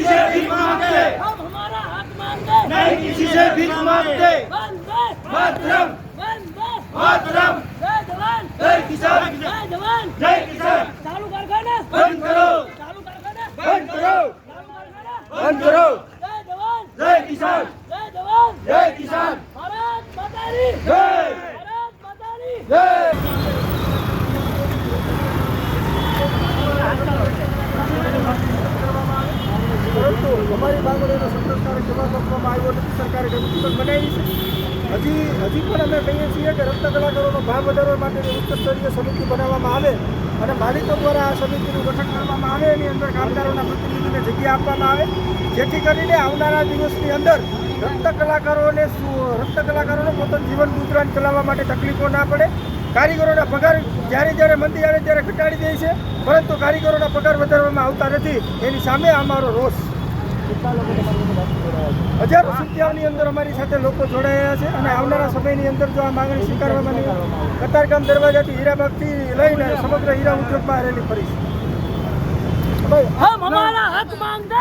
से भीख मांगते, हम हमारा हक मांगते, नहीं किसी से भीख मांगते। वंदे मातरम, वंदे मातरम, जय जवान जय किसान, जय जवान जय किसान। चालू कारखाना बंद करो, चालू कारखाना बंद करो, चालू कारखाना बंद करो। जय जवान जय किसान, जय जवान जय किसान, भारत माता की जय, भारत माता की जय। પરંતુ અમારી માંગણીઓનો સંતોષકારક જવાબ આપવામાં આવ્યો નથી. સરકારે કમિટી પણ બનાવી છે. હજી પણ અમે કહીએ છીએ કે રત્ન કલાકારોનો ભાવ વધારવા માટેની ઉચ્ચ સ્તરીય સમિતિ બનાવવામાં આવે અને માલિકો દ્વારા આ સમિતિનું ગઠન કરવામાં આવે. એની અંદર કામદારોના પ્રતિનિધિને જગ્યા આપવામાં આવે, જેથી કરીને આવનારા દિવસની અંદર રત્ન કલાકારોને પોતાનું જીવન ગુજરાન ચલાવવા માટે તકલીફો ના પડે. કારીગરોના પગાર જ્યારે મંદી આવે ત્યારે ઘટાડી દે છે, પરંતુ કારીગરોના પગાર વધારવામાં આવતા નથી. એની સામે અમારો રોષ. હજારો સંખ્યાઓની અંદર અમારી સાથે લોકો જોડાયા છે અને આવનારા સમયની અંદર જો આ માંગણી સ્વીકારવામાં નહીં, કતારગામ દરવાજાથી હીરાબાગથી લઈને સમગ્ર હીરા ઉદ્યોગમાં રેલી ફરીશું. हम हमारा हक मांगते